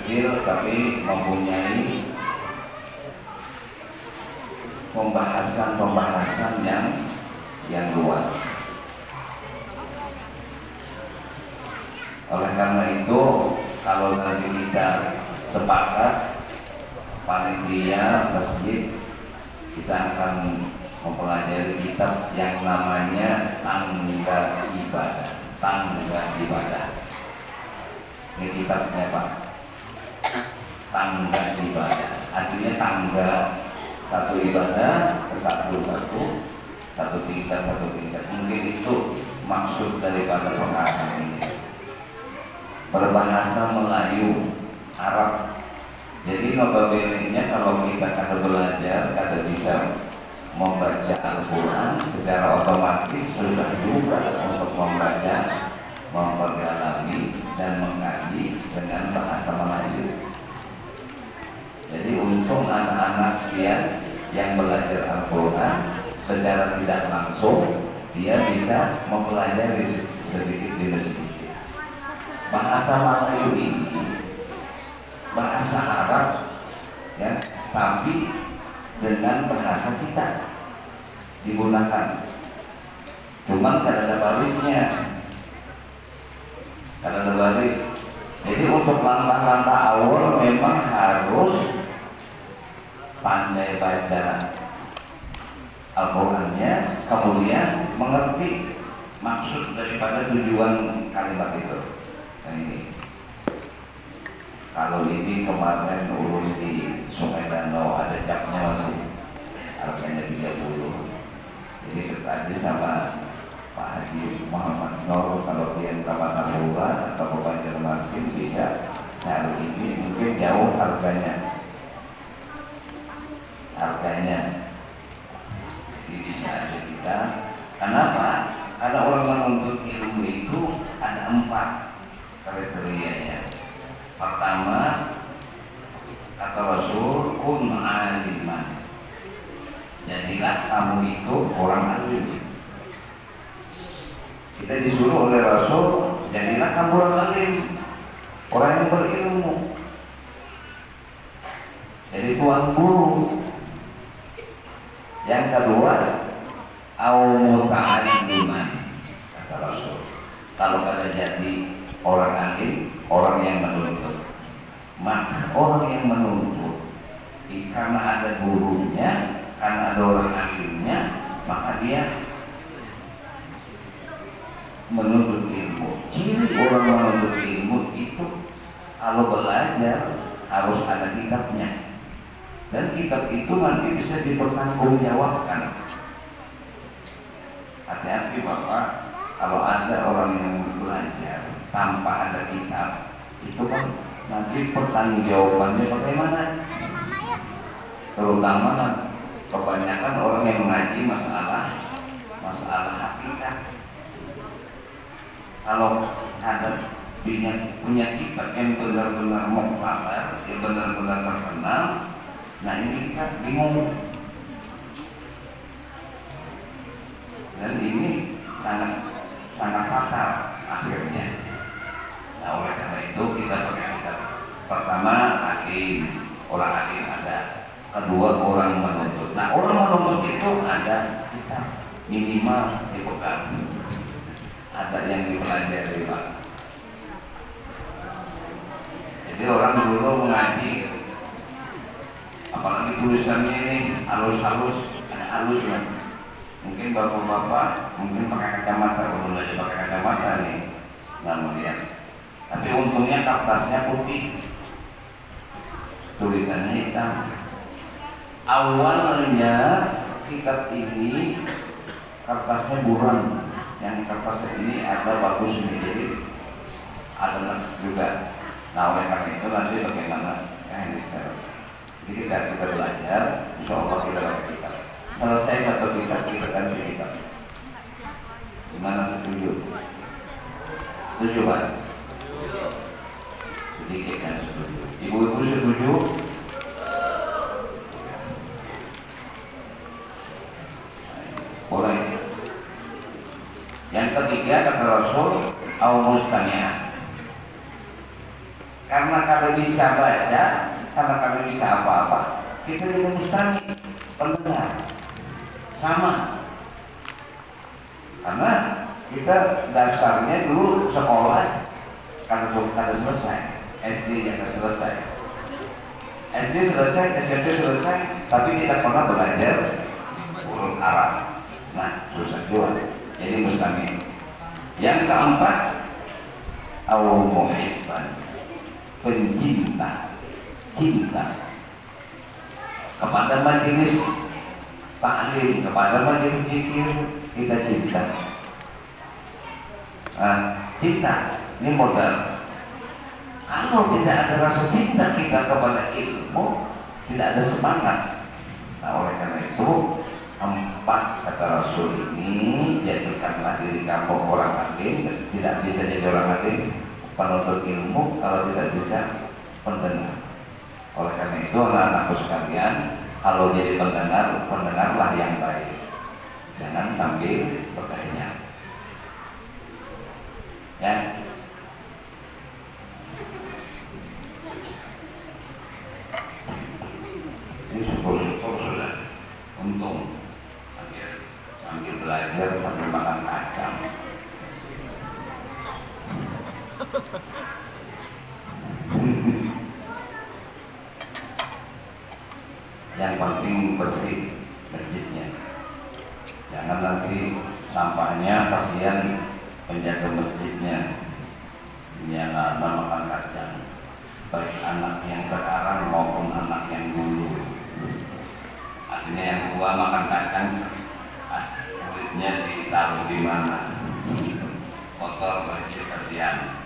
kecil tapi mempunyai pembahasan yang luas. Oleh karena itu, kalau nanti kita sepakat panitia masjid, kita akan mempelajari kitab yang namanya Tangga Ibadah. Tangga Ibadah. Ini kitabnya Pak. Tangga Ibadah. Artinya tangga satu ibadah ke satu tingkat. Mungkin itu maksud daripada pembahasan ini. Berbahasa Melayu, Arab. Jadi notabene-nya kalau kita kada belajar, kada bisa membaca Al-Quran, secara otomatis susah juga untuk membaca, memperdalami dan mengkaji dengan bahasa Melayu. Jadi untung anak-anak yang belajar Al-Quran secara tidak langsung dia bisa mempelajari sedikit demi sedikit. Bahasa Melayu ini bahasa Arab, ya, tapi dengan bahasa kita digunakan. Cuma tidak ada barisnya, tidak ada baris. Jadi untuk langkah-langkah awal memang harus pandai baca Al-Qurannya, kemudian mengerti maksud daripada tujuan kalimat itu. Nah ini, kalau ini kemarin urus di Sungai Danau ada capnya masih harganya 30. Jadi tadi sama Pak Haji Muhammad Nur, kalau dia Taman Tahura atau Banjarmasin bisa cari ini, mungkin jauh harganya. Jadi bisa aja kita. Kenapa? Karena orang menuntut ilmu itu ada 4 kriterianya. Pertama, kata Rasul, kun aliman. Jadilah kamu itu orang alim. Kita disuruh oleh Rasul, jadilah kamu orang alim, orang yang berilmu. Jadi tuan guru. Yang kedua, au muta'alliman, kata Rasul. Kalau kada jadi orang alim, orang yang menuntut. Maka orang yang menuntut, karena ada gurunya, karena ada orang alimnya, maka dia menuntut ilmu. Ciri orang menuntut ilmu itu kalau belajar harus ada kitabnya, dan kitab itu nanti bisa dipertanggungjawabkan. Hati-hati Bapak, kalau ada orang yang belajar tanpa ada kitab, itu kan nanti pertanggungjawabannya bagaimana? Terutama kebanyakan orang yang mengaji masalah hakikat. Kalau ada punya kitab yang benar-benar muktabar, yang benar-benar terkenal, nah ini kita bingung. Dan ini sangat fatal akhirnya. Nah oleh karena itu kita pakai kitab. Pertama hakim, orang hakim ada. Kedua orang menuntut. Nah orang menuntut itu ada kitab minimal dipegang. Ada yang dipelajari Pak. Jadi orang dulu mengaji, apalagi tulisannya ini halus-halus, ada halus lah. Mungkin bapak-bapak mungkin pakai kacamata, kalau belajar pakai kacamata nih nggak melihat. Tapi untungnya kertasnya putih, tulisannya hitam. Awalnya kitab ini kertasnya buram, yang kertasnya ini ada bagus ini, jadi ada naks juga. Nah oleh karena itu nanti bagaimana ini sekarang. Jadi kita belajar, insya Allah kita pakai kitab. Selesai satu kitab kita ganti kitab. Gimana, setuju? Setuju Pak? Sedikit yang setuju. Ibu-ibu setuju? Boleh. Yang ketiga kata Rasul, au mustami'ah. Karena kalau bisa baca, karena kalau bisa apa-apa, kita jadi mustami, pendengar sama. Karena kita dasarnya dulu sekolah kada selesai, SD nya kada selesai, SD selesai, SMP selesai, tapi tidak pernah belajar huruf Arab. Nah, susah juga. Jadi mustami. Yang keempat, muhibban, pencinta, cinta kepada majelis taklim, kepada majelis zikir, kita cinta. Cinta ini modal. Kalau tidak ada rasa cinta kita kepada ilmu, tidak ada semangat. Nah, oleh karena itu, empat kata Rasul ini, jadikanlah diri kamu orang alim. Tidak bisa jadi orang alim, penuntut ilmu, kalau tidak bisa pendengar. Oleh karena itu, anak-anakku sekalian, kalau jadi pendengar, pendengarlah yang baik, jangan sambil bertanya. Ya, ini syukur-syukur sudah untung sambil belajar sambil makan kacang. Yang penting bersih masjidnya, jangan nanti sampahnya kasihan penjaga masjidnya, yang makan kacang, baik anak yang sekarang maupun anak yang dulu. Artinya yang tua makan kacang, kulitnya ditaruh di mana, kotor, bersih, kasihan.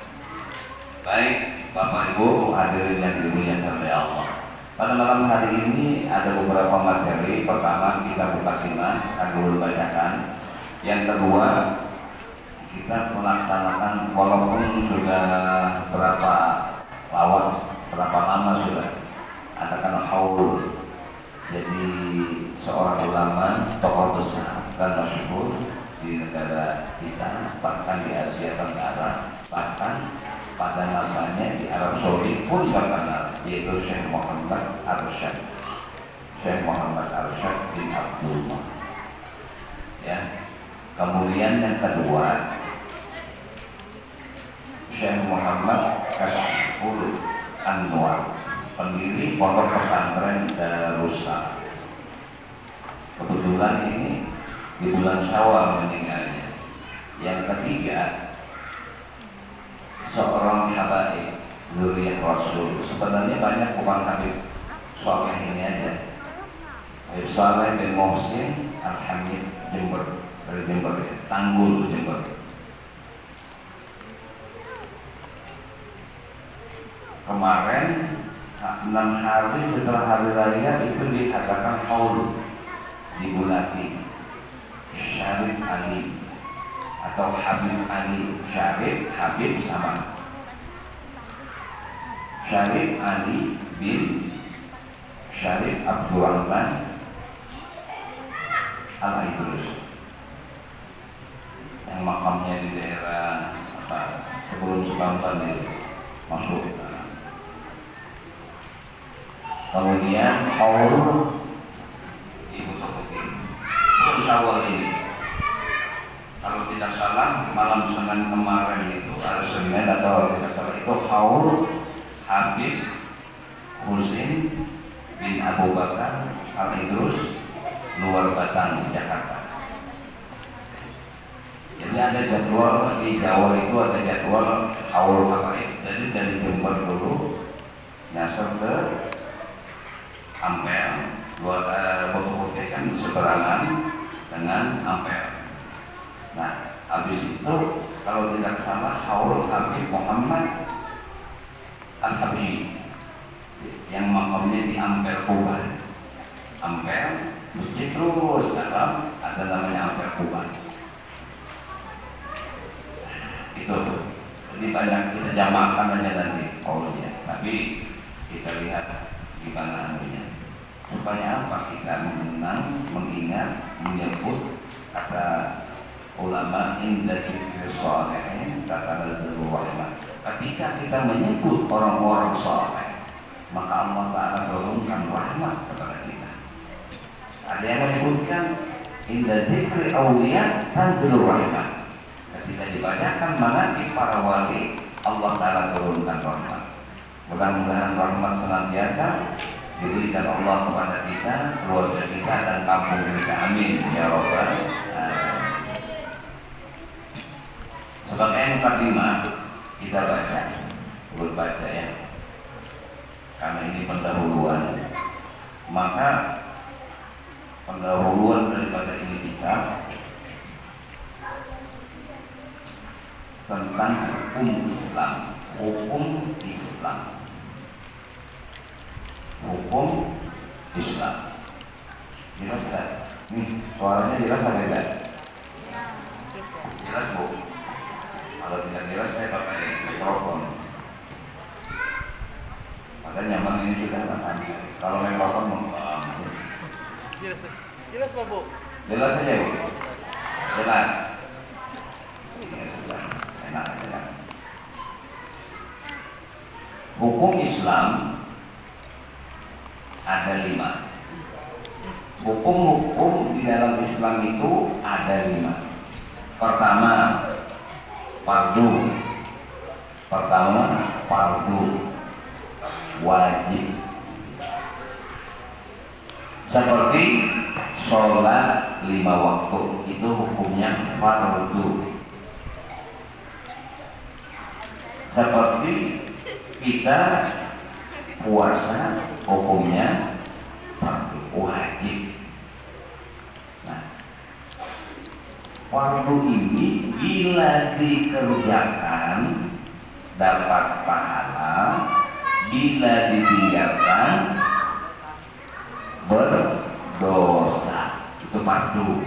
Baik Bapak Ibu hadirin yang dimuliakan oleh Allah, pada malam hari ini ada beberapa materi. Pertama, kita mukadimah akan dulu bacakan. Yang kedua, kita melaksanakan, walaupun sudah berapa lawas, berapa lama sudah adakan haul. Jadi seorang ulama, tokoh besar dan masyhur di negara kita, bahkan di Asia Tenggara, bahkan pada masanya di Arab Saudi pun terkenal, yaitu Syekh Muhammad Arsyad, Syekh Muhammad Arsyad bin Abdullah. Ya. Kemudian yang kedua, Syekh Muhammad Kashful Anwar, pendiri pondok pesantren Darussalam. Kebetulan ini di bulan Syawal meninggalnya. Yang ketiga, seorang habaib zuriyah Rasul. Sebenarnya banyak, bukan Habib Saleh ini aja. Habib Saleh bin Muhsin Al-Hamid Jember, dari Jember, Tanggul Jember. Kemarin 6 hari setelah hari raya itu diadakan haul di Bulati Syarif Ali atau Habib Ali. Syarif, Habib sama. Syarif Ali bin Syarif Abdurrahman Al-Idrus, yang makamnya di daerah sebelum Sukamban itu masuk. Kemudian haul Ibu Tokoki untuk Syawal ini, kalau tidak salah malam Senin kemarin itu, hari Senin atau tidak salah itu haul Habib Husin bin Abu Bakar Al-Idrus, luar Batang, Jakarta. Jadi ada jadwal di Jawa itu, ada jadwal haul habaib. Jadi dari Jember dulu nyasar ke Ampel, fotokopi kan seberangan dengan Ampel. Nah, habis itu kalau tidak salah haul Habib Muhammad Al-Habsyi yang makamnya di Ampel Kuban. Ampel, masjid terus dalam ada namanya Ampel Kuban. Itu, jadi banyak kita jamakan aja nanti haulnya, tapi kita lihat gimana anunya. Supaya apa? Kita mengenang, mengingat, menyebut kata ulama inda dzikri sholihin tatanazzalur rahmah. Ketika kita menyebut orang-orang saleh, maka Allah Ta'ala turunkan rahmat kepada kita. Ada yang menyebutkan inda dzikri awliya tanzilur rahmat. Ketika dibacakan manaqib para wali, Allah Ta'ala turunkan rahmat. Mudah-mudahan rahmat senantiasa diberikan Allah kepada kita, keluarga kita, dan kampung kita. Amin ya rabbal alamin. Sebagai mukadimah kita baca ya, karena ini pendahuluan. Maka pendahuluan daripada ini kitab tentang hukum Islam, hukum Islam. Hukum Islam. Jelas kan? Nih, suaranya jelas apa tidak? Jelas Bu? Kalau tidak jelas saya pakai mikrofon. Maka nyaman ini juga kan. Kalau mikrofon mau jelas Pak Bu? Jelas saja Bu? Jelas. Ya sudah, enak aja. Hukum Islam ada 5. Hukum-hukum di dalam Islam itu ada 5. Pertama, fardu. Wajib. Seperti sholat 5 waktu itu hukumnya fardu. Seperti kita puasa hukumnya fardu, wajib. Nah, fardu ini bila dikerjakan dapat pahala, bila ditinggalkan berdosa. Itu fardu.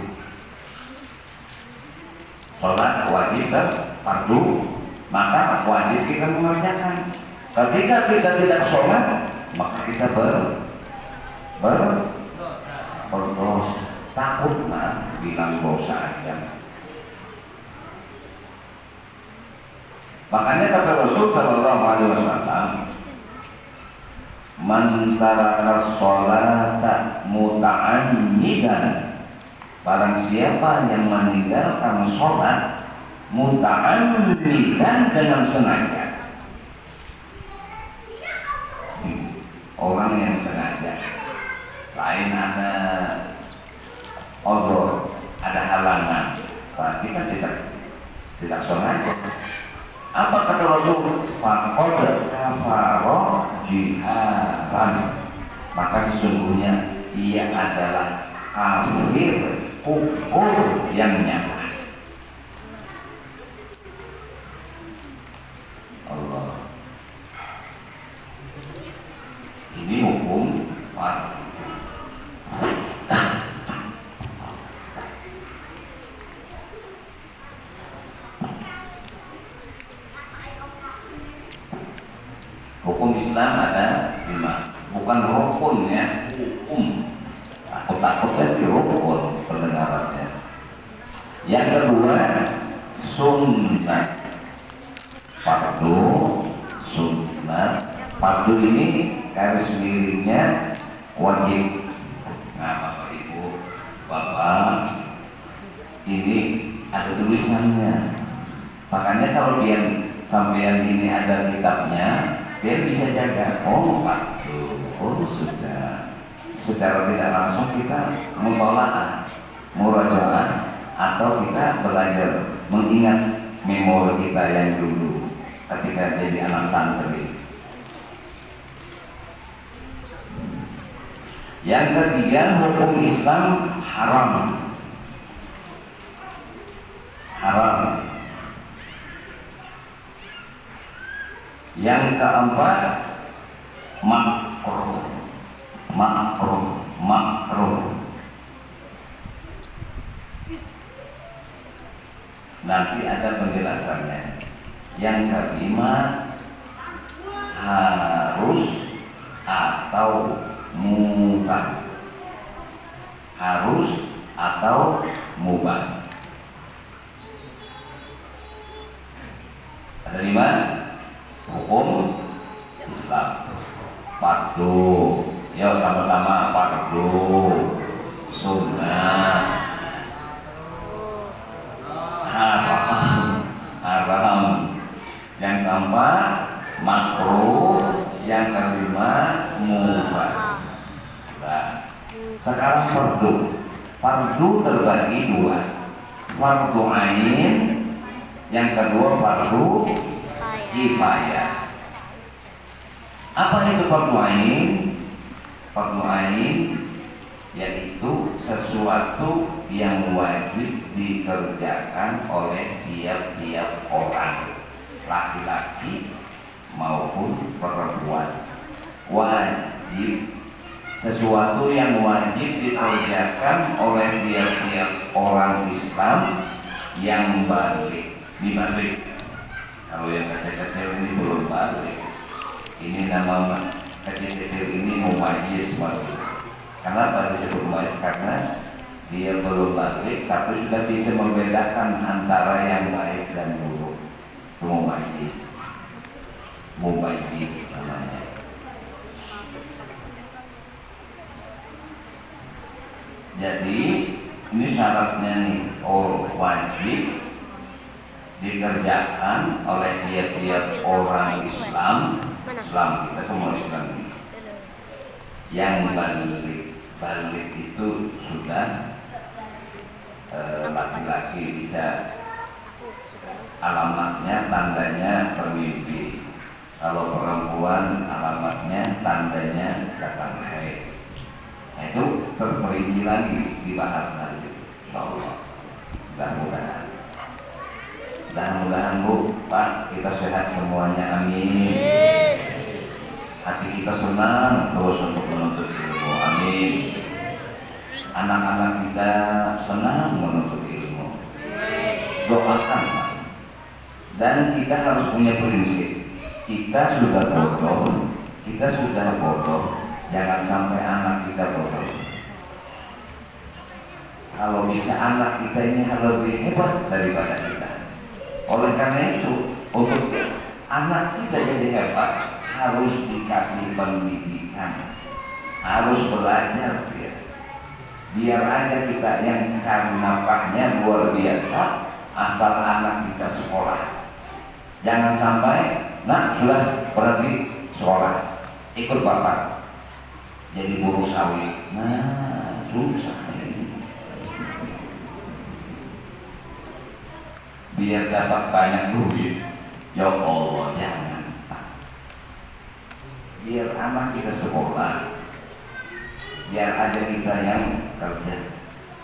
Sholat wajib dan fardu, maka wajib kita mengerjakan. Ketika kita tidak sholat, maka kita berdosa. Takut mah bilang dosa aja. Makanya kata Rasul sallallahu alaihi wasallam, man taraka sholata muta'ammidan, barang siapa yang meninggalkan sholat muta'ammidan dengan sengaja. Orang yang sengaja, lain ada odor, ada halangan, berarti kan tidak sengaja. Apa kata Rasul? Faqad kafara jiharan, maka sesungguhnya ia adalah kafir kufur yang nyata. Allah. Ini hukum fardu. Hukum Islam ada 5, bukan rukun ya, hukum. Aku takutnya di rukun pendengarannya. Yang kedua, sunnah. Fardu, sunnah. Fardu ini garis miringnya wajib. Nah, Bapak Ibu, Bapak, ini ada tulisannya. Makanya kalau sampean ini ada kitabnya, dia bisa jaga. Oh, fardu. Oh, sudah. Secara tidak langsung kita mutola'ah, murajaah, atau kita belajar mengingat memori kita yang dulu ketika jadi anak santri. Yang ketiga, hukum Islam haram. Haram. Yang keempat, makruh. Nanti ada penjelasannya. Yang kelima, harus atau mubah. Harus atau mubah. Ada 5 hukum fardu. Ya sama-sama fardu, sunnah, haram. Yang keempat makruh, yang kelima mubah. Nah, sekarang fardu. Fardu terbagi dua. Fardu ain, yang kedua fardu kifayah. Apa itu fardu ain? Fardu ain yaitu sesuatu yang wajib dikerjakan oleh tiap-tiap orang, laki-laki maupun perempuan. Wajib, sesuatu yang wajib dikerjakan oleh tiap-tiap orang Islam yang balik. Dibalik, kalau yang kecil-kecil ini belum balik, ini nama kecil-kecil ini mumayyiz masih. Kenapa disebut mumayyiz? Karena dia belum balik tapi sudah bisa membedakan antara yang baik dan buruk. Mumayyiz, mumayyiz namanya. Jadi ini syaratnya nih, wajib dikerjakan oleh tiap-tiap orang Islam kita semua Islam yang balik itu sudah laki-laki bisa alamatnya tandanya bermimpi, kalau perempuan alamatnya tandanya datang haid. Nah, itu terperinci lagi, dibahas nanti insyaallah. Mudah-mudahan Bu, Pak, kita sehat semuanya, amin. Hati kita senang terus untuk menuntut ilmu, amin. Anak-anak kita senang menuntut ilmu, doakan Pak. Dan kita harus punya prinsip, kita sudah bodoh, jangan sampai anak kita bodoh. Kalau bisa anak kita ini lebih hebat daripada kita. Oleh karena itu, untuk anak kita jadi hebat harus dikasih pendidikan, harus belajar dia. Biar aja kita yang nafkahnya luar biasa, asal anak kita sekolah. Jangan sampai, nah sudah berarti sekolah, ikut bapak jadi buruh sawit. Nah susah ini. Biar dapat banyak duit, ya Allah jangan. Biar anak kita sekolah, biar ada kita yang kerja.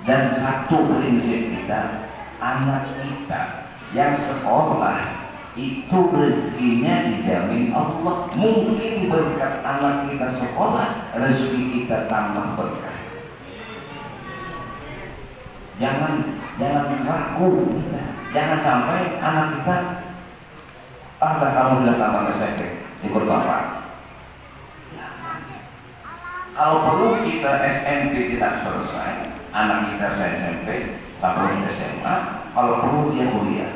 Dan satu prinsip kita, anak kita yang sekolah itu rezekinya dijamin Allah. Mungkin berkat anak kita sekolah, rezeki kita tambah berkah. Jangan ragu kita. Jangan sampai anak kita, kamu sudah tamat SMP, ikut bapak. Kalau perlu kita SMP tidak selesai, anak kita SMP, terus SMA, kalau perlu dia kuliah.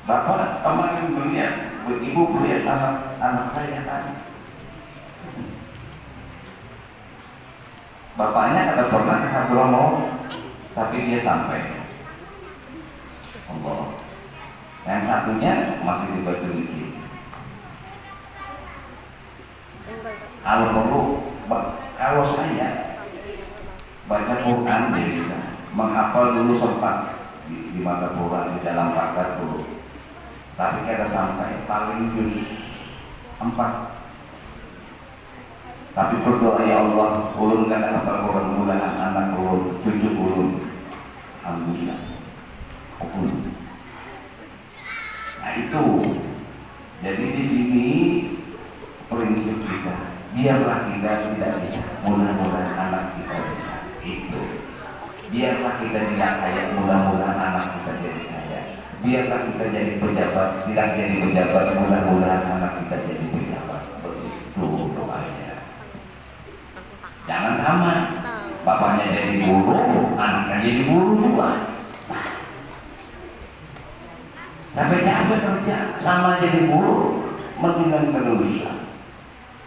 Bapak kemarin melihat ibu kuliah anak saya tadi. Bapaknya kata pernah belum mau, tapi dia sampai. Allah. Yang satunya masih di Batu Biji. Kalau saya baca Quran dia bisa, menghafal dulu sempat di mata Quran di dalam paket dulu. Tapi kita sampai paling juz 4. Tapi berdoa ya Allah, ulun kata hafal Quran, mudahan anak ulun, cucu ulun, alhamdulillah, ulun. Nah itu, jadi di sini prinsip kita, biarlah kita tidak bisa, mudah-mudahan anak kita bisa. Itu, biarlah kita tidak kaya, mudah-mudahan anak kita jadi kaya. Biarlah kita jadi pejabat, tidak jadi pejabat, mudah-mudahan anak kita jadi pejabat. Begitu doanya. Jangan sama, bapaknya jadi guru, anaknya jadi guru juga. capek-capek kerja sama jadi buruh, mendingan Indonesia.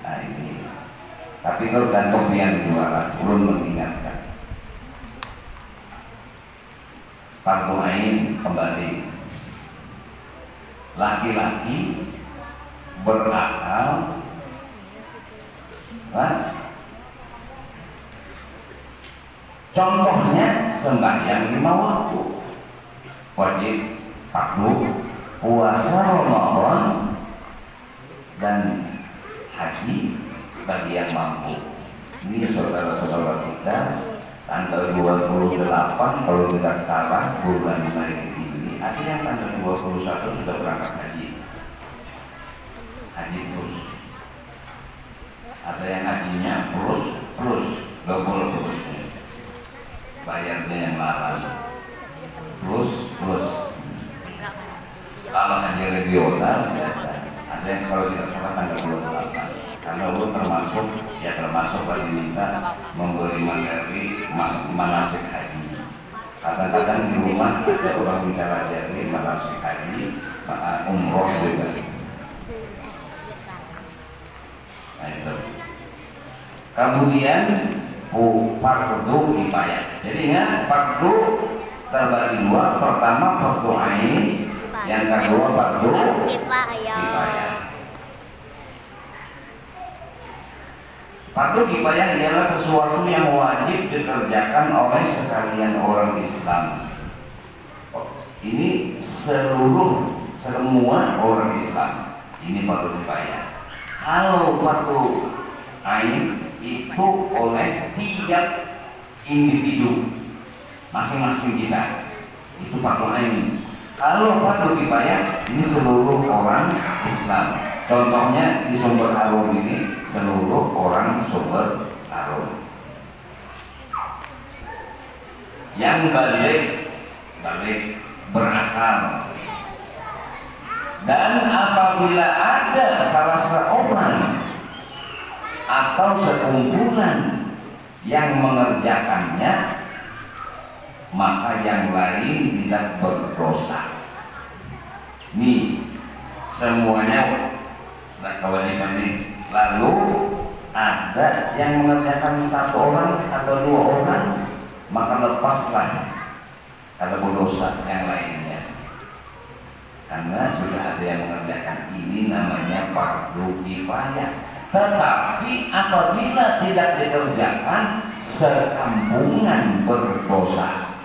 Nah ini, tapi kalau gantung yang jualan, belum mengingatkan. Fardu ain kembali, laki-laki berakal, kan? Contohnya sembahyang 5 waktu, wajib, fardu, puasa Ramadan, dan haji bagi yang mampu. Ini saudara-saudara kita tanggal 28 kalau tidak salah bulan Mei ini, ada yang tanggal 21 sudah berangkat haji. Haji terus. Ada yang hajinya plus double plusnya. Bayarnya yang larang. Plus. Kalau haji regional biasa. Ada yang kalau tidak salah tanggal 28. Karena lu termasuk bagi diminta memberi materi manasik haji. Kadang-kadang di rumah ada orang bicara dari manasik haji, umroh juga. Nah itu. Kemudian fardu kifayah. Jadi ingat, fardu terbagi 2. Pertama fardu ain, yang kedua fardu kifayah. Fardu kifayah ialah sesuatu yang wajib dikerjakan oleh sekalian orang Islam. Ini semua orang Islam. Ini fardu kifayah. Kalau fardu ain itu oleh tiap individu masing-masing kita, itu fardu ain. Kalau fardu kifayah ini seluruh orang Islam. Contohnya di Sumber Arum ini seluruh orang Sumber Arum yang balik berakal, dan apabila ada salah seorang atau sekumpulan yang mengerjakannya, maka yang lain tidak berdosa. Nih semuanya kewajiban ini. Lalu ada yang mengerjakan 1 orang atau 2 orang, maka lepaslah kalau berdosa yang lainnya, karena sudah ada yang mengerjakan. Ini namanya fardu kifayah. Tetapi apabila tidak dikerjakan, sekampungan berdosa.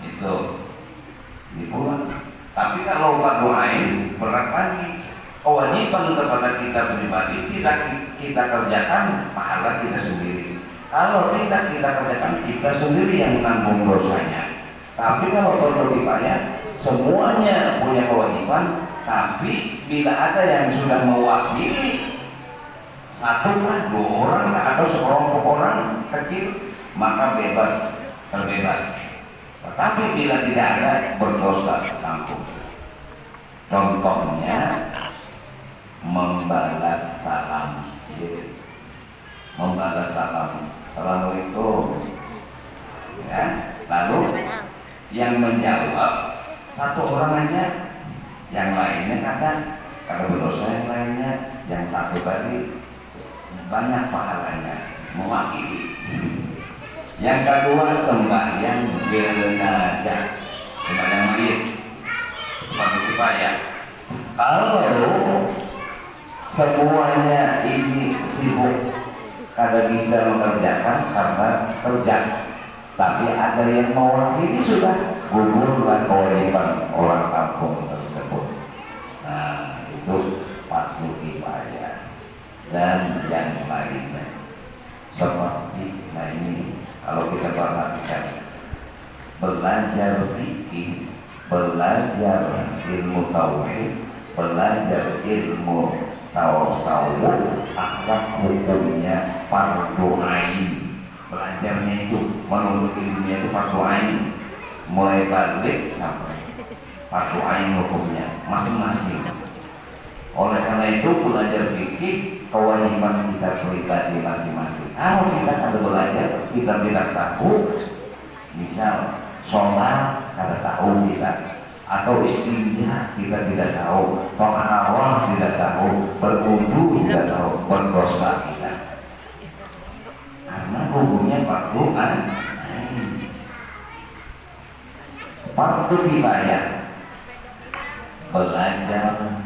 Itu ini pula. Tapi kalau fardu ain berat lagi, kewajiban kepada kita pribadi tidak kita kerjakan, pahala kita sendiri. Kalau tidak kita kerjakan, kita sendiri yang menanggung dosanya. Tapi kalau fardu kifayah, semuanya punya kewajiban. Tapi bila ada yang sudah mewakili 1 lah, 2 orang atau sekelompok orang kecil, maka terbebas. Tetapi bila tidak ada, berdosa tanggung. Contohnya membalas salam. Membalas salam. Assalamualaikum. Ya. Lalu yang menjawab 1 orang aja, yang lainnya kada berdosa, yang lainnya, yang 1 tadi banyak pahalanya, mewakili. Yang kedua sembahyang jenazah, sembahyang mayit, fardu kifayah. Kalau semuanya ini sibuk, kada bisa mengerjakan karena kerja, tapi ada yang mewakili, sudah gugurlah kewajiban orang kampung tersebut. Nah itu fardu kifayah. Dan yang lainnya seperti, nah ini kalau kita perhatikan, belajar fikih, belajar ilmu tauhid, belajar ilmu tasawuf, akhlak, hukumnya fardu ain. Belajarnya itu menurut ilmunya itu fardu ain, mulai balik sampai fardu ain hukumnya masing-masing. Oleh karena itu belajar fikih kewajiban kita pribadi masing-masing. Kalau kita ada belajar, kita tidak tahu, misal sholat kada tahu kita, atau istinja kita tidak tahu, tohawah tidak tahu, berwudu tidak tahu, berdosa kita, karena hukumnya fardu ain. Fardu kifayah belajar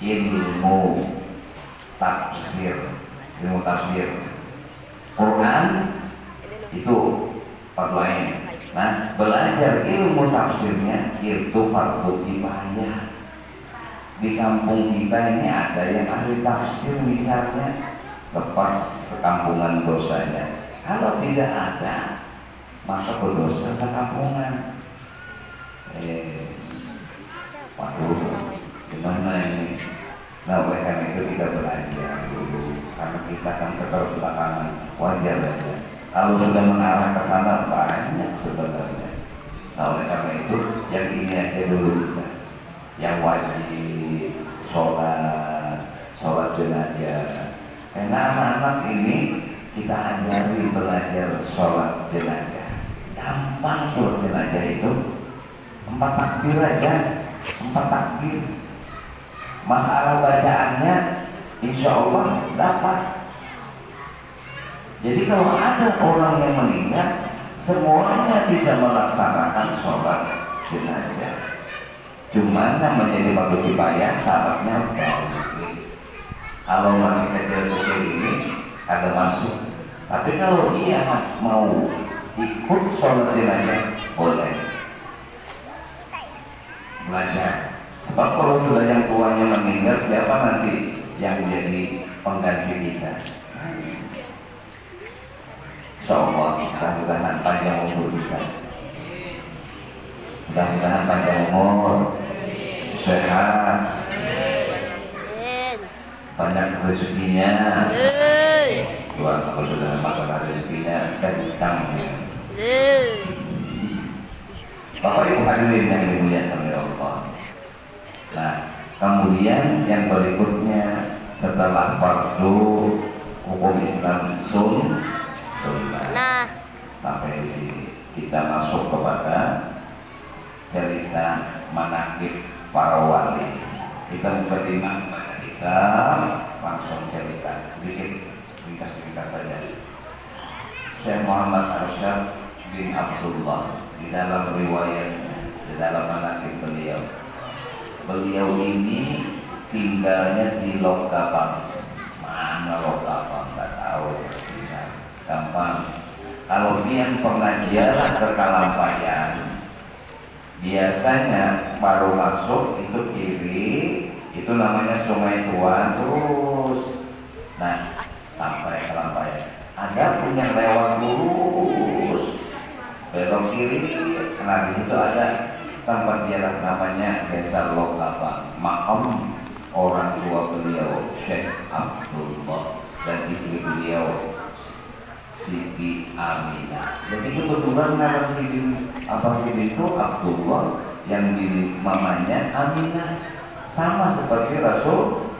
ilmu tafsir, ilmu tafsir Quran itu fardu ain. Nah, belajar ilmu tafsirnya itu fardu kifayah. Di kampung kita ini ada yang ahli tafsir misalnya, lepas sekampungan dosanya. Kalau tidak ada, maka berdosa sekampungan. Waduh, gimana ini? Nah, oleh karena itu kita belajar dulu, karena kita kan keterbelakangan, wajar saja. Kalau sudah mengarah ke sana banyak sebenarnya. Nah, oleh karena itu yang ini aja dulu kita, yang wajib sholat jenazah. Karena anak-anak ini kita ajari belajar sholat jenazah. Gampang sholat jenazah itu, 4 takbir aja, 4 takbir. Masalah bacaannya insya Allah dapat. Jadi kalau ada orang yang meninggal, semuanya bisa melaksanakan sholat jenazah. Cuman yang menjadi fardu kifayah syaratnya kalau masih kecil-kecil ini ada masuk. Tapi kalau dia mau ikut sholat jenazah boleh belajar. Sebab kalau sudah yang tuanya meninggal, siapa nanti yang jadi pengganti kita? Insyaallah mudah-mudahan panjang umur kita, mudah-mudahan panjang umur, sehat, banyak rezekinya. Tuhan kalau sudah masalah rezekinya kencang. Bapak Ibu hadirin yang dimuliakan oleh Allah. Nah, kemudian yang berikutnya setelah fardu hukum Islam sunnah. Sampai di sini kita masuk kepada cerita manaqib para wali. Kita mukadimah kepada kita langsung cerita sedikit ringkas-ringkas saja. Syekh Muhammad Arsyad bin Abdullah di dalam riwayatnya, di dalam manaqib beliau ini tinggalnya di Lokabang. Mana Lokabang? Nggak tahu. Bisa gampang. Kalau dia pengajian ke Kalampayan, biasanya baru masuk itu kiri, itu namanya Sungai Tua terus. Nah, sampai Kalampayan. Ada punya lewat lurus, belok kiri. Nah, di situ ada tempat ziarah namanya Desa Lokabang, makam orang tua beliau Syekh Abdullah dan istri beliau Siti Aminah. Jadi kebetulan nama Siti itu Abdullah, yang di mamanya Aminah, sama seperti Rasulullah.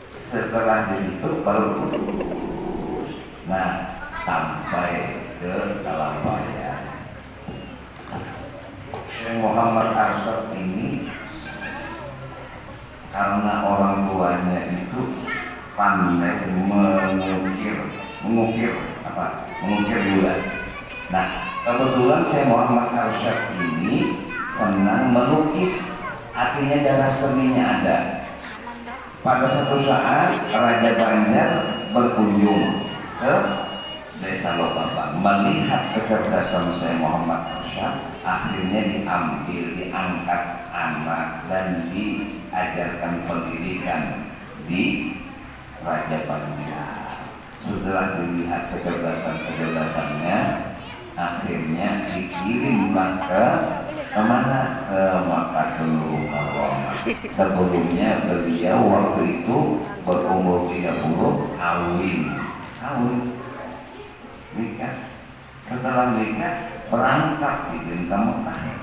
Setelah di situ baru lurus. Nah, sampai ke Kalampayan. Syekh Muhammad Arsyad ini karena orang tuanya itu pandai mengukir gula. Nah, kebetulan Syekh Muhammad Arsyad ini senang melukis, artinya darah seninya ada. Pada satu saat Raja Banjar berkunjung ke Desa Lokabang, melihat kecerdasan Syekh Muhammad Arsyad, akhirnya diangkat anak dan diajarkan pendidikan di Raja Banjar. Setelah dilihat kecerdasannya, akhirnya dikirimlah ke kemana? Ke Makkatul Mukarramah. Sebelumnya beliau waktu itu berumur 30, kawin nikah. Setelah nikah berangkat ke Mekah.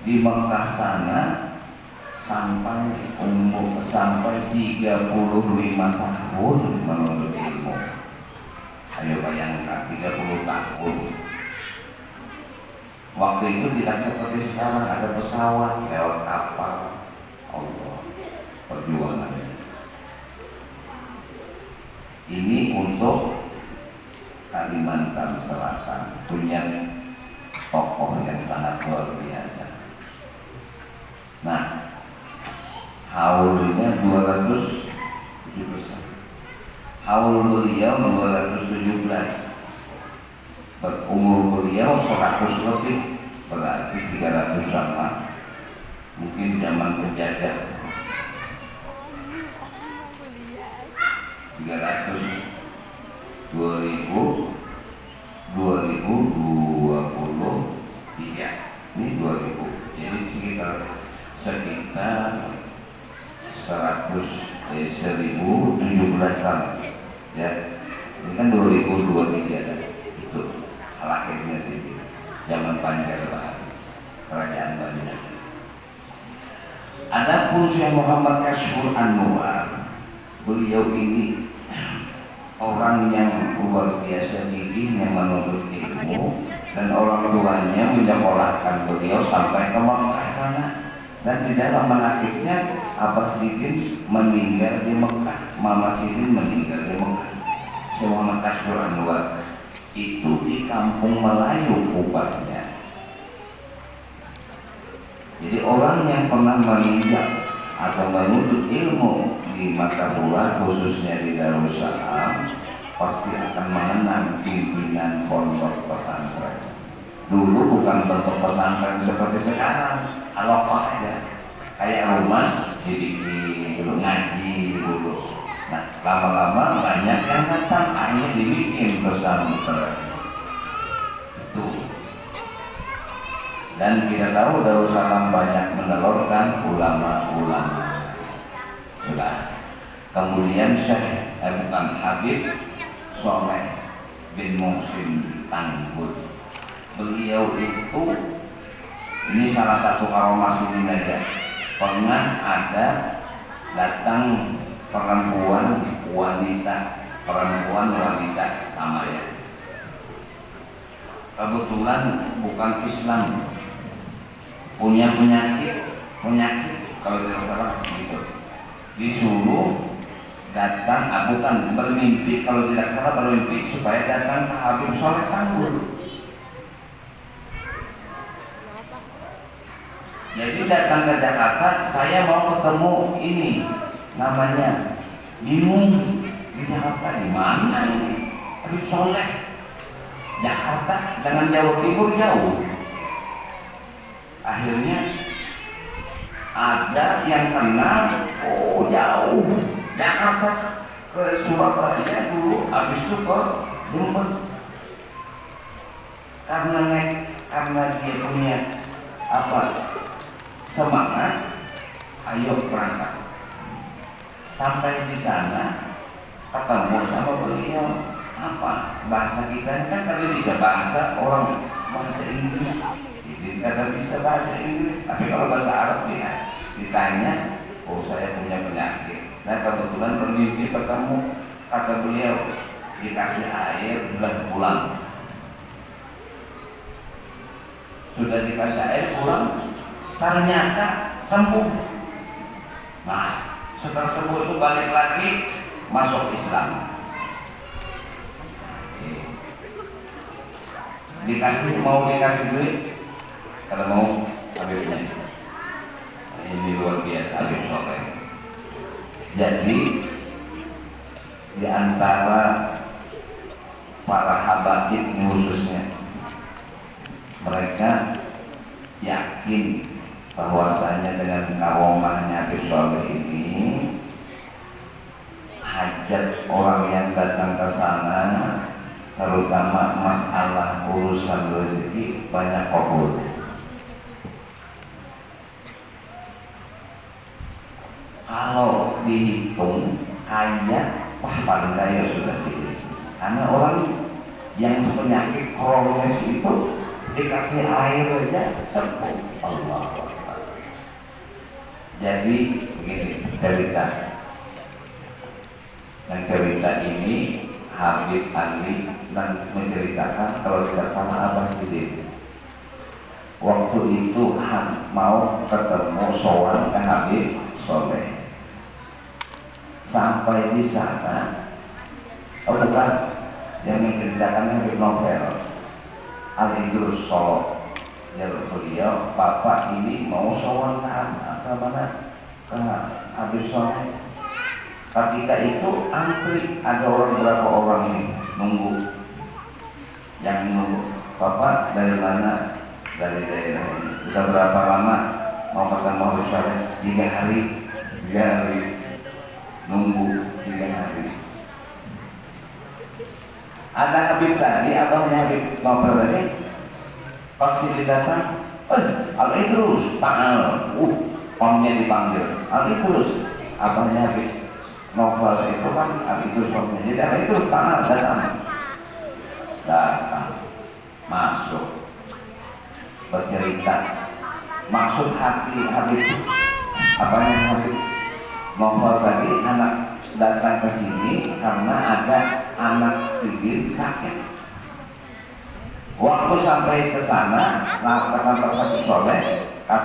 Di Mekah sana sampai 35 tahun menuntut ilmu. Ayo bayangkan tahun. Waktu itu tidak seperti sekarang ada pesawat lewat kapal. Allah, perjuangannya. Ini untuk Kalimantan Selatan punya tokoh yang sangat luar biasa. Nah, haulnya 217. Haul beliau 217. Umur beliau 100 lebih, berarti 300 sama. Mungkin zaman penjajah 300 2023 ini 2000, jadi sekitar 1017an ya. Ini kan 2023 itu lahirnya sih zaman Panjaluan, kerajaan Banjar. Adapun Syekh Muhammad Kashful Anwar, beliau ini orang yang luar biasa giginya menuntut ilmu, dan orang tuanya menyekolahkan beliau sampai ke Mekah sana. Dan di dalam menakibnya Abah Sidin meninggal di Mekah, Mama Sidin meninggal di Mekah. Syekh Muhammad Kashful Anwar itu di Kampung Melayu kubahnya. Jadi orang yang pernah menginjak atau menuntut ilmu di Martapura, khususnya di Darussalam, pasti akan mengenang pimpinan pondok pesantren. Dulu bukan bentuk pesantren seperti sekarang, alokah aja, kayak rumah dibikin dulu, ngaji dulu. Nah, lama-lama banyak yang datang, akhirnya dibikin pesantren itu. Dan kita tahu Darussalam banyak menelurkan ulama-ulama. Sudah. Kemudian Syekh Habib Soleh bin Muhsin Tanggul, beliau itu, ini salah satu karomah Sidin aja, pernah ada datang perempuan wanita sama ya. Kebetulan bukan Islam, punya penyakit kalau tidak salah gitu. Disuruh datang, bukan bermimpi, kalau tidak salah bermimpi supaya datang ke Habib Soleh Tanggul. Jadi datang ke Jakarta, saya mau ketemu ini, namanya bingung di Jakarta di mana ini Habib Soleh. Jakarta dengan Jawa Timur jauh. Akhirnya ada yang kenal, oh jauh, Jakarta ke Surabaya dulu, habis itu ke Jember. Karena dia punya semangat, ayo berangkat. Sampai di sana ketemu sama beliau, bahasa kita kan kalau bisa bahasa orang bahasa Inggris, kata bisa bahasa Inggris, tapi kalau bahasa Arab ya ditanya, oh saya punya penyakit. Nah kebetulan bermimpi ketemu, kata beliau dikasih air, sudah pulang. Sudah dikasih air pulang, ternyata sembuh. Nah setelah sembuh itu balik lagi masuk Islam. Mau dikasih duit, kalau mau Habibnya. Ini luar biasa Habib Soleh. Jadi di antara para habaib khususnya, mereka yakin bahwasanya dengan karomahnya Habib Soleh ini, hajat orang yang datang ke sana, terutama masalah urusan rezeki, banyak kabul. Kalau dihitung kaya, paling kaya sudah sih. Karena orang yang penyakit kronis itu dikasih air aja sembuh. Allah. Jadi begini cerita. Dan cerita ini Habib Ali dan menceritakan kalau tidak salah Abah Siddiq waktu itu mau ketemu sowan ke Habib Soleh. Sampai di sana, oh bukan, yang menceritakan Habib Novel Al-Idrus Solo. Ya beliau, bapak ini mau sowan ke mana? Ke Habib Soleh. Ketika itu antri, ada orang berapa orang ini nunggu, yang nunggu. Bapak dari mana? Dari daerah ini. Sudah berapa lama mau ketemu Habib Soleh? 3 hari. 3 hari nunggu 3 hari. Ada Habib tadi, abangnya Habib Novel tadi, pasti didatang. Al-Idrus Ta'al, omnya dipanggil Al-Idrus, abangnya Habib Novel itu kan Al-Idrus omnya. Jadi Al-Idrus Ta'al datang, masuk, bercerita. Maksud hati Habib, abangnya Habib Novel tadi, anak datang ke sini karena ada anak Siddiq sakit. Waktu sampai ke sana, kata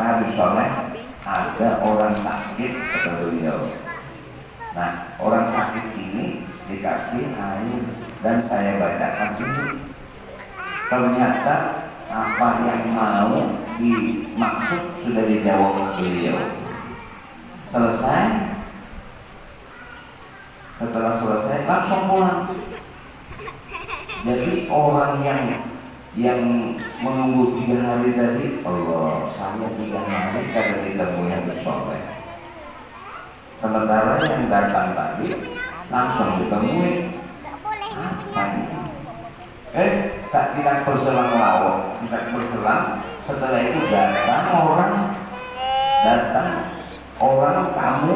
Habib Soleh, ada orang sakit, kata beliau. Nah, orang sakit ini dikasih air dan saya bacakan ini. Ternyata apa yang mau dimaksud sudah dijawab beliau. Selesai. Setelah selesai langsung pulang. Jadi orang yang menunggu 3 hari tadi, Allah, saya 3 hari karena ditemui Habib Soleh. Sementara yang datang tadi langsung ditemui. Apa ini? Tidak berselang lawak, tidak berselang. Setelah itu datang orang kamu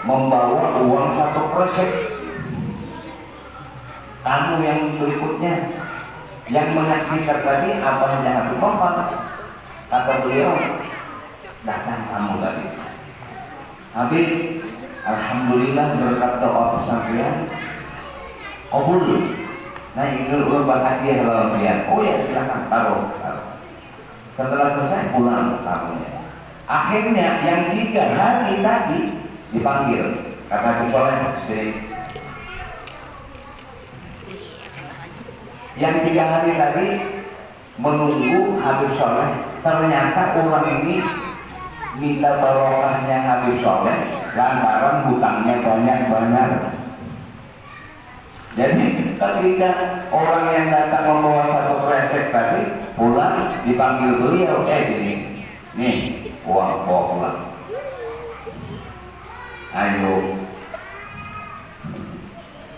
membawa uang 1 kresek. Kamu yang berikutnya yang menyaksikan tadi abahnya Habib Novel, kata beliau, datang kamu tadi. Habib, alhamdulillah berkat doa pesantren kabul. Nah ini dulu bahagia kalau melihat. Oh ya silakan taruh. Setelah selesai pulang tamunya. Akhirnya yang 3 hari tadi dipanggil, kata Habib Soleh, yang 3 hari tadi menunggu Habib Soleh. Ternyata orang ini minta barokahnya Habib Soleh lantaran hutangnya banyak. Jadi ketika orang yang datang membawa 1 kresek tadi pulang, dipanggil beliau, sini, nih uang bawa pulang. Ayo,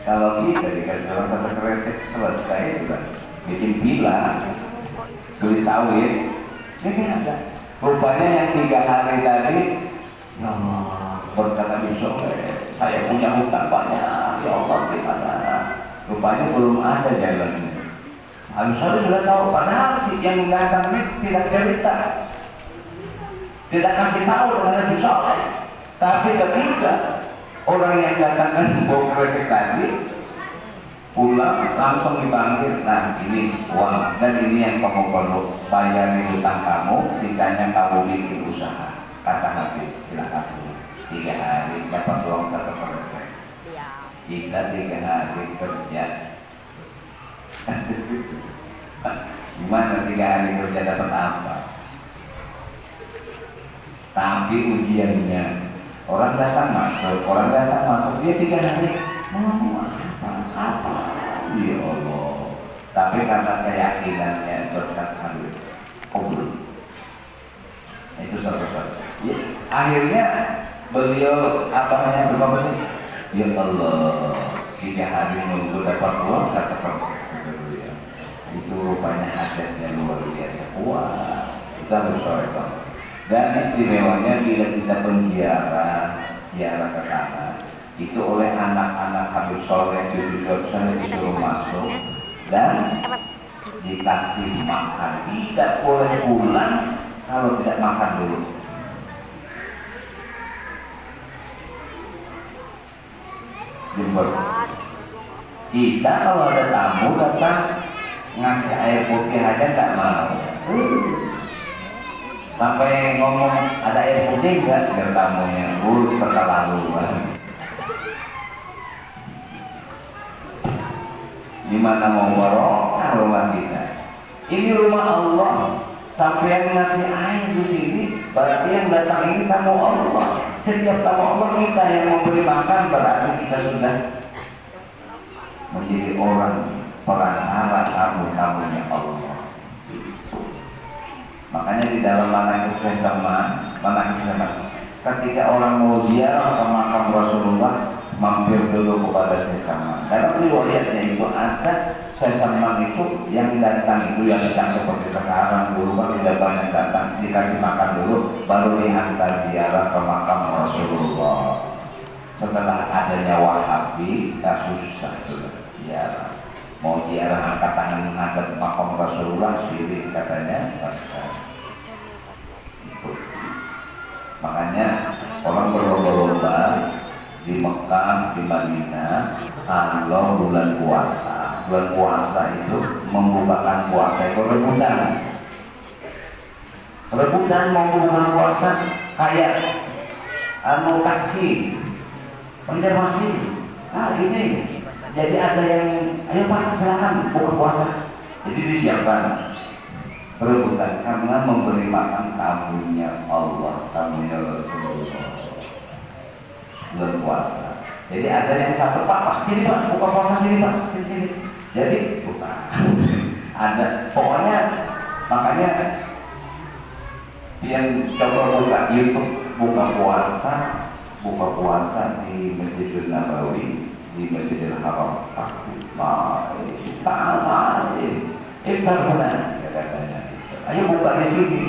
kalau kita dikasih orang 1 kresek selesai sudah bikin pila, beli sawit, ini kan ada. Rupanya yang 3 hari tadi, ya Allah, berkata besok, saya punya hutang banyak, ya Allah gimana? Rupanya belum ada jalannya. Harusnya sudah tahu, padahal si yang datang ini tidak cerita, tidak kasih tahu kepada besok. Tapi ketika orang yang datang kan bawa kresek tadi pulang langsung dipanggil, nah ini uang dan ini yang kamu perlu bayar hutang kamu, sisanya kamu bikin usaha. Kata Habib, silakan dulu 3 hari dapat uang 1 kresek. Kita 3 hari kerja. Gimana 3 hari kerja dapat apa? Tapi ujiannya orang datang masuk dia 3 hari mau apa? Ya Allah. Tapi karena keyakinannya berkat Habib kabul. Itu satu-satu. Ya, akhirnya beliau apanya berapa ini? Ya Allah, 3 hari nunggu dapat uang 1 kresek. Itu rupanya adatnya luar biasa. Wah, kita bersyukur. Dan istimewanya bila kita ziarah ke sana, itu oleh anak-anak Habib Soleh disuruh masuk dan dikasih makan. Tidak boleh pulang kalau tidak makan dulu. Jumper. Kita kalau ada tamu datang ngasih air putih aja nggak mau. Sampai ngomong ada air putih nggak, biar tamunya terlaluan. Gimana mau barokah rumah kita? Ini rumah Allah. Sampai yang ngasih air di sini, berarti yang datang ini tamu Allah. Setiap tamu Allah kita yang memberi makan, berarti kita sudah menjadi orang perantara tamu-tamunya Allah. Makanya di dalam manahij sama ketika orang mau ziarah ke makam Rasulullah, mampir dulu kepada Syekh. Dalam riwayatnya itu ada Syekh itu yang datang itu yang sedang seperti sekarang, dulu kan tidak banyak datang, dikasih makan dulu, baru dihantar ziarah ke makam Rasulullah. Setelah adanya Wahabi, susah ziarah. Mau ziarah angkat tangan menghadap makam Rasulullah, sirik katanya. Makanya orang berlomba-lomba di Mekah, di Madinah, kalau bulan puasa itu membukakan puasa itu rebutan mau buka puasa kayak taksi konfirmasi ini, jadi ada yang ayo Pak silakan buka puasa, jadi disiapkan rebutan karena memberi makan tamunya Allah, tamunya Rasulullah bulan puasa. Jadi ada yang satu, Pak sini Pak, buka puasa sini Pak, sini. Jadi bukan ada, pokoknya makanya yang coba buka YouTube buka puasa di Masjidil Nabawi, di Masjidil Haram, iftar bulan katanya. Ayo buka di sini,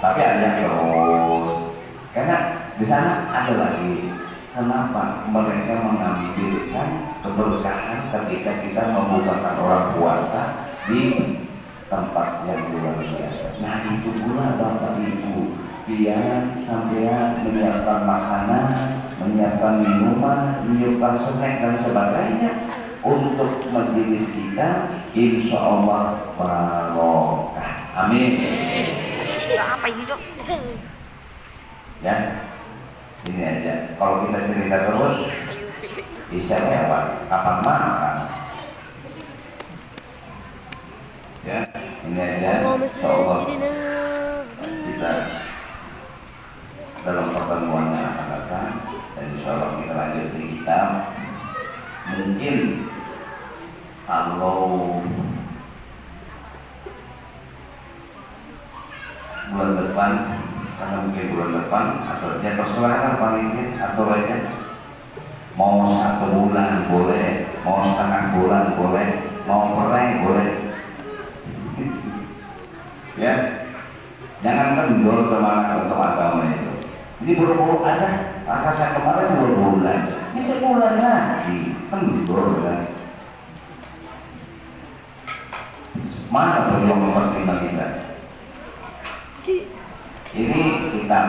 tapi ada terus karena di sana ada lagi. Kenapa mereka mengambilkan keberkahan ketika kita membukakan orang puasa di tempat yang luar biasa? Nah itu pula Bapak Ibu, biar sampean menyiapkan makanan, menyiapkan minuman, menyiapkan snack dan sebagainya untuk majelis kita, insya Allah barokah. Amin. Apa ini dok? Ya. Ini aja, kalau kita cerita terus bisa lewat kapan makan. Ya, ini aja. Insyaallah kita dalam pertemuan yang akan datang, dan insyaallah kita lanjut di kitab. Mungkin kalau bulan depan, karena mungkin bulan depan atau ya terserah panitia atau lainnya, mau 1 bulan boleh, mau setengah bulan boleh, mau perang boleh. Ya, jangan kendor semangat untuk agama itu. Ini buru-buru aja, masa saya kemarin 2 bulan, ini sebulan lagi, kendor kan. Mana perjuangan mempertimbang kita? Ini kita,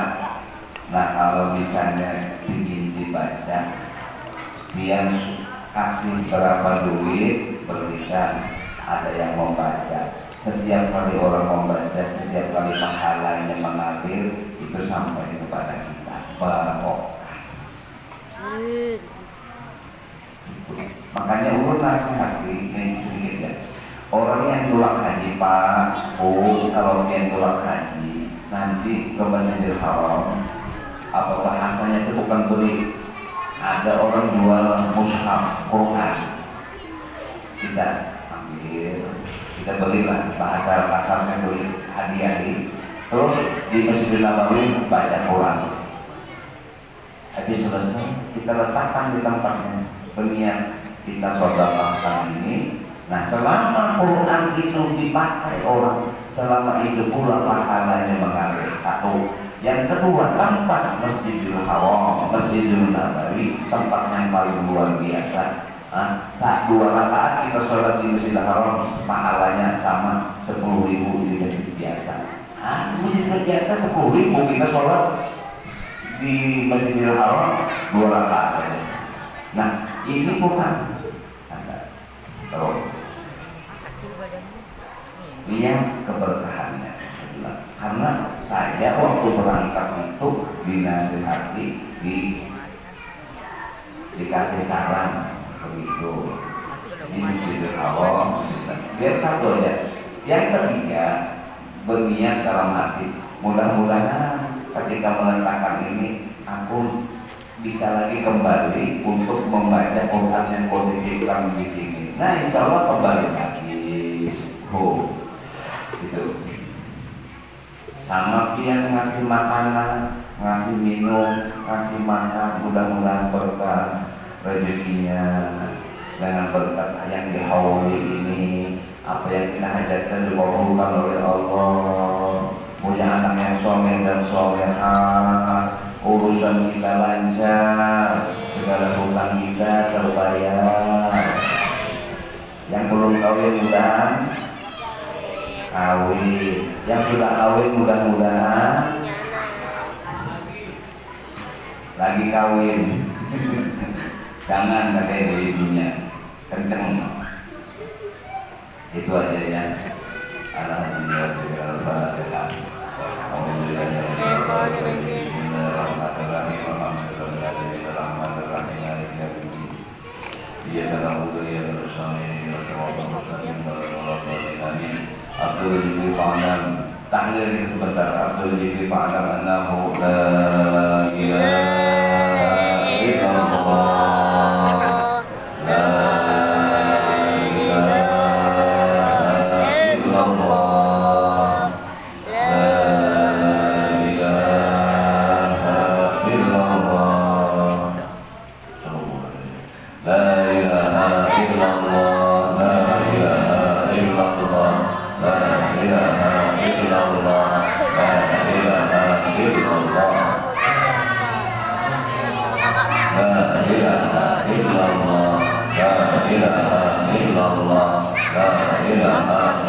nah kalau misalnya ingin dibaca, biar kasih berapa duit, berikan, ada yang membaca. Setiap kali orang membaca, setiap kali pahalanya mengalir, itu sampai kepada kita. Barokah. Makanya ulun nasihat ini sedikit ya. Orang yang tulak haji Pak, kalau yang tulak haji nanti ke Masjidil Haram, apa bahasanya itu bukan beli, ada orang jual mushaf Quran, kita ambil, kita belilah, bahasa kasarnya beli, hadiahi, terus di Masjidil Nabawi baca Quran. Habis selesai kita letakkan di tempatnya, berniat kita sedekahkan ini. Nah selama Quran itu dipakai orang, selama itu pula pahalanya mengalir. Satu. Yang kedua, tempat Masjidil Haram, Masjidil Nabawi, tempat yang paling luar biasa. Saat 2 rakaat kita sholat di Masjidil Haram, pahalanya sama 10.000 di masjid biasa. Masjid biasa 10.000, kita sholat di Masjidil Haram 2 rakaat. Nah ini bukan. Terus Kecil badanmu. lihat keberkahannya. Karena saya waktu berangkat itu dinasihati, dikasih saran begitu. Ini Masjidil Haram. Biar satu ya. Yang ketiga, berniat dalam hati, mudah-mudahan ketika meletakkan ini aku bisa lagi kembali untuk membaca Quran yang positif kami di sini. Nah, insya Allah kembali lagi. Gitu. Sama yang ngasih makanan, ngasih minum, ngasih makan, mudah-mudahan berkah rezekinya dengan berkat yang dihauli ini. Apa yang kita hajatkan dikabulkan oleh Allah. Punya anak yang soleh dan solehah, urusan kita lancar, segala hutang kita terbayar. Yang belum kawin mudah kawin, yang sudah kawin mudah-mudahan lagi kawin. Jangan pakai ibunya kenceng. Itu aja ya. Alhamdulillah. Abdul Jibri Fa'alam tahlil sebentar. Abdul Jibri Fa'alam annahu la ilaha illallah la Wa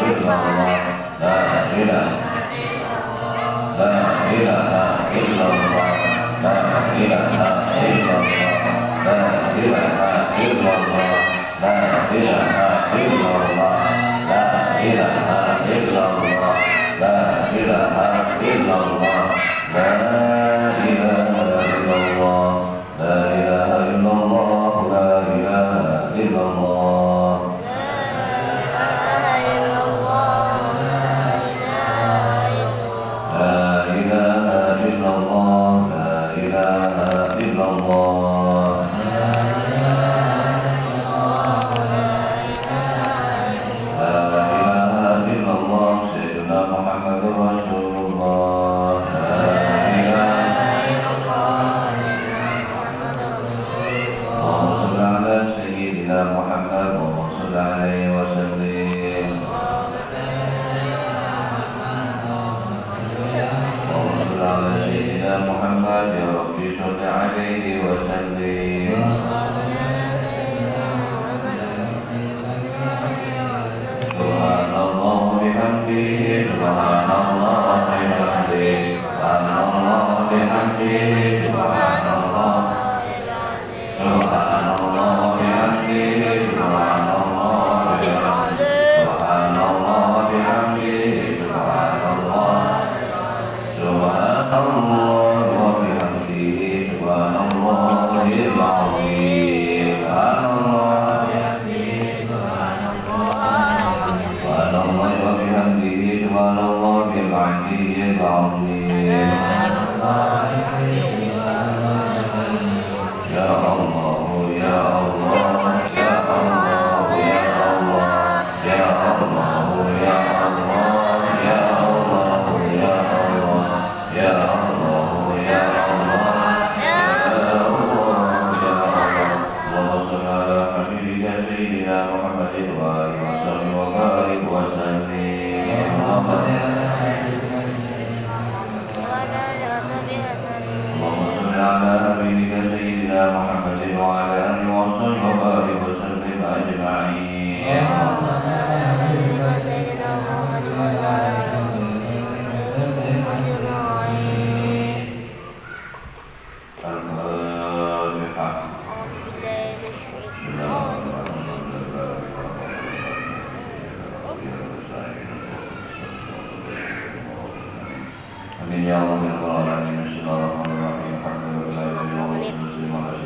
Amin ya Allah ya Rabbal alamin. Bismillahirrahmanirrahim. Alhamdulillahi wa sallallahu Muhammad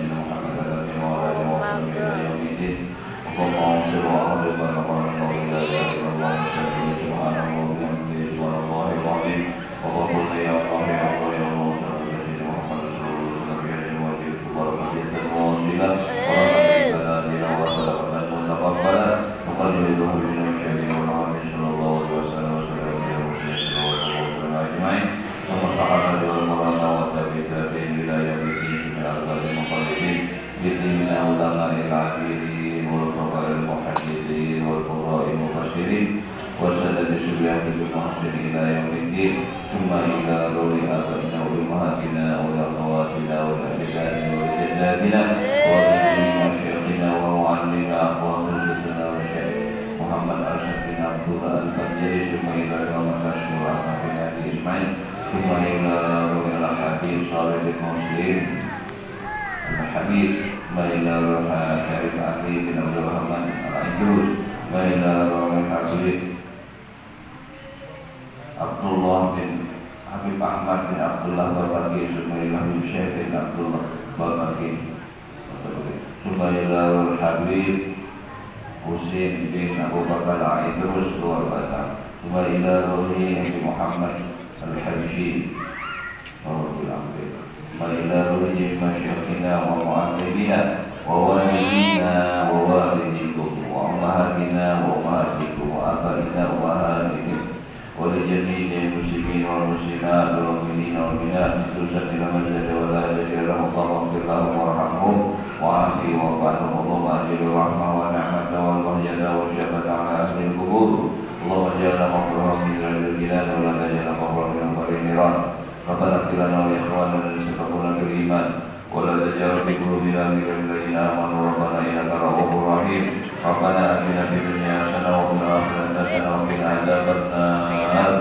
wa alihi wa sahbihi ila yaumil Allahumma shalli wa sallim ala Muhammad la ilaha illallah subhanahu wa bihamdihi subhanallahi al-azim. Wa qul ya Allah ya Allah ya Allah sayyidina Muhammad sallallahu alaihi wa sallam wa barakatuh wa wasila wa rahmatullahi wa barakatuh wa taqabbala muqaddimuhu min syai'in wa nabi sallallahu alaihi wasallam wa sallam ajma'in. ومصحبه والمرضى والتابعين إلى يوم الدين من أفضل المقلدين بالدين علماء العابدين والفقراء المحدثين والقراء المبشرين وسدد الشبهات بالمحسن إلى يوم الدين ثم إلى ذوي آبائنا وأمهاتنا وأخواتنا والأجداد وجداتنا ومشايخنا ومعلمنا وخصوصنا والشيخ محمد أرشد بن عبد الله الفجري ثم إلى يوم الكشف ورحمتنا بإجمعين ثم إلى روح الحبيب صالح بن مسلم الحبيب ثم إلى روح شريف علي بن عبد الرحمن العجوز ثم إلى روح الحبيب عبد الله بن حبيب أحمد بن عبد الله البربكي ثم إلى الشيخ بن عبد الله البربكي ثم إلى روح الحبيب حسين بن أبو بكر العيدروس والبدر ثم إلى روح محمد الحبشي ورب العالمين وإلى روح مشايخنا ومعلمينا ووالدينا ووالديكم وأمهاتنا وأمهاتكم وآبائنا وأمهاتكم ولجميع المسلمين والمسلمات والمؤمنين والمؤمنات خصوصا المسجد ولا يجعل الله واغفر لهم وارحمهم وعافهم واعف عنهم اللهم أجل الرحمة والنعمة والمهجة والشفاعة على أهل القبور اللهم اجعلنا مغفورا من ذنب الجنان ولا تجعلنا مغفورا من أمر النيران ربنا اغفر لنا ولإخواننا الذين سبقونا بالإيمان ولا تجعل في قلوبنا غير الذين آمنوا ربنا إنك رؤوف رحيم ربنا آتنا في الدنيا حسنة وفي الآخرة حسنة وقنا عذاب النار